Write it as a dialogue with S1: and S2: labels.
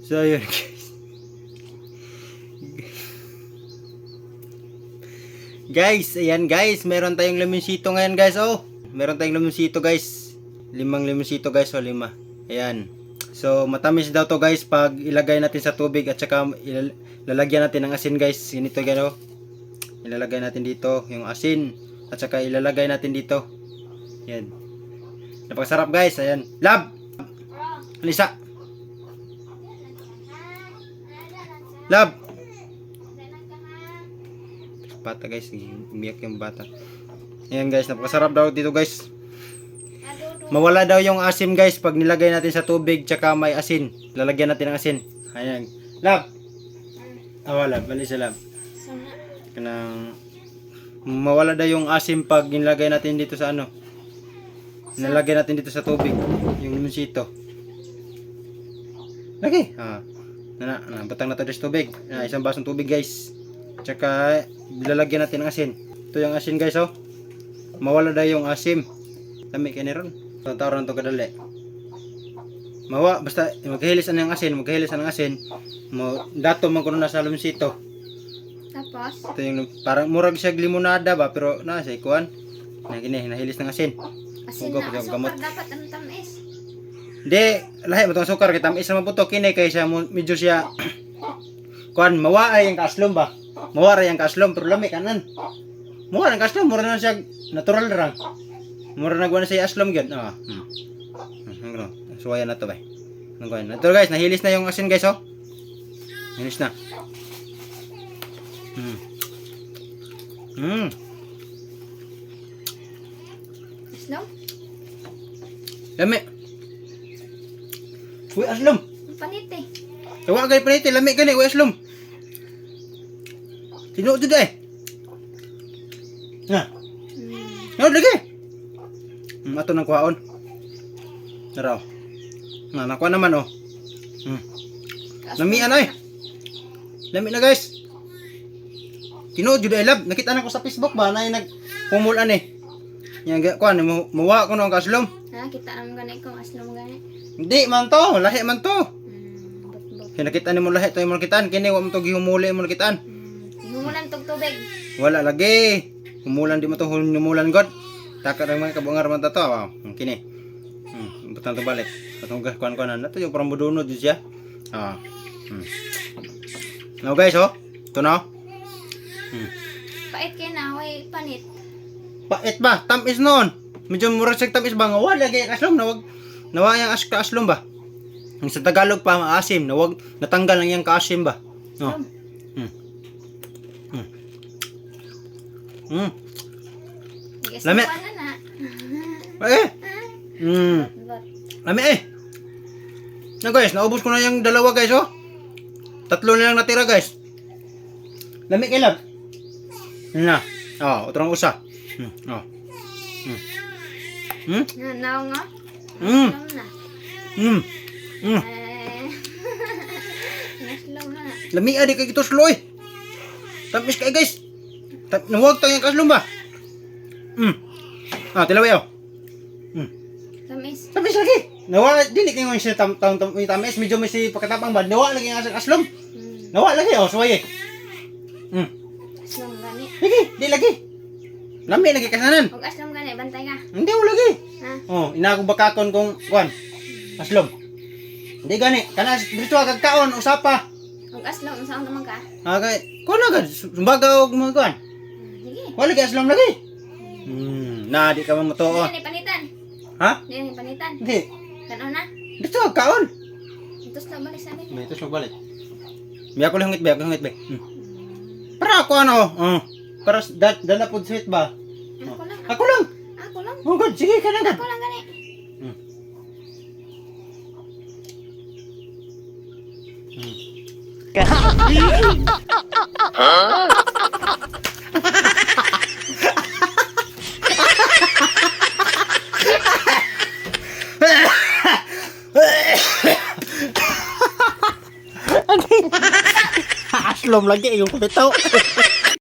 S1: So yun guys. Ayan guys, meron tayong lemonsito ngayon guys. Oh, meron tayong lemonsito guys. 5 lemonsito guys. O 5. Ayan. So matamis daw to guys pag ilagay natin sa tubig at saka lalagyan natin ng asin guys. Ganito gano. Ilalagay natin dito yung asin at saka ilalagay natin dito. Ayan. Napakasarap guys. Ayan. Lab. Alisa. Lab. Bata guys, umiyak yung bata. Ayan guys, napakasarap daw dito guys. Mawala daw yung asim guys pag nilagay natin sa tubig tsaka may asin. Lalagyan natin ng asin. Ayan. Lab. Wala, bali sa lab. Kanang mawala daw yung asim pag nilagay natin dito sa ano. Nilagay natin dito sa tubig yung lemonsito. Lagi. Batang na tayo sa tubig. Isang basong tubig guys. Tsaka lalagyan natin ng asin. Ito yung asin guys oh. Mawala daw yung asim. Lami kayo niron. Tawaran to kadali. Basta maghihilisan ng asin, dato man kuno na sa lemonsito.
S2: Tapos
S1: ito yung parang murag siya limonada ba pero na sa ikuan. Nahilis ng asin.
S2: asin na asukar dapat ang tamis.
S1: Hindi, lahi mo itong sukar kay tamis naman po to kini kay siya medyo siya kuan mawaay ang kaaslom ba. Mawara yung kaaslom pero lami kanan. Mawara ang kaaslom, mura na siya natural lang. Mura na gawin siya aslom gyud. Ano? Suwayan na to ba. Ano gawin? Ito guys, nahilis na yung asin guys oh. Nahilis na.
S2: Aslom?
S1: Lami. Uy, aslom.
S2: Panit eh.
S1: Tawa gay paniti, lami gani, uy aslom. Tinuod jud eh. Tinuod lagi. Ato nang kuhaon. Naraw. Nakuha naman oh. Lami ano eh. Lami na guys. Tinuod jud eh lab. Nakita na ko sa Facebook ba na nagpumulan eh. Yang kuan mawa ko nang kaslom.
S2: Kita naman gani kung aslom gani.
S1: Hindi man to, lahi man to.
S2: Bot-bot.
S1: Nakita nimo lahi to imong kitaan, kini wa mo to gihumuli imong kitaan.
S2: Humulan tog tubig.
S1: Wala lagi. Humulan di mo to humulan god. Taka ra mga kabungar man ta to. Kini. Butang to balik. Katong kuan-kuanan na to yung parang budunod jud siya. Now guys oh. Ito na.
S2: Pait kay na way panit.
S1: Pait ba? Tamis noon. Medyo murag sa tamis ba nga wala lagi kaslom na wag nawa yang kaaslom ba. Ang sa Tagalog pa maasim na wag natanggal lang yang kaasim ba. Oh. Lami. Lami eh. Na guys, naubos ko na yung dalawa guys oh. 3 na lang natira guys. Lami kay lab. Na. Oh, utrang usa. Oh.
S2: Now nga. Naslom na.
S1: Lami adi kay ito sloy. Tamis kay guys. Nawag tayong kaslom ba? Tilaway oh.
S2: Tamis.
S1: Tamis lagi. Nawa dili kay ngon siya tamis medyo may si pagkatapang ba. Nawa lagi ang kaslom. Nawa lagi oh, suwaye.
S2: Aslom gani.
S1: Lagi, di lagi. Lami lagi kasanan.
S2: Og aslom gani bantay ka.
S1: Hindi mo lagi.
S2: Ha?
S1: Oh, ina ko bakakon kung kuan. Aslom. Hindi gani, kana dito agad kaon usapa.
S2: Og aslom unsa naman ka?
S1: Kay kuno agad sumbagaw og mga kuan.
S2: Sige.
S1: Wala lagi aslom lagi. Na di ka man matuo.
S2: Dili panitan.
S1: Ha?
S2: Dili panitan.
S1: Hindi.
S2: Tanaw na.
S1: Dito kaon.
S2: Itos na balik sa amin.
S1: May ito balik. Biya ko lang hungit ba. Para ako ano, para dala pod sweet ba?
S2: Ako lang.
S1: Ako lang.
S2: Ako lang.
S1: Oh god, sige ka lang.
S2: Ako lang gani.
S1: Aslom lagi yung pito.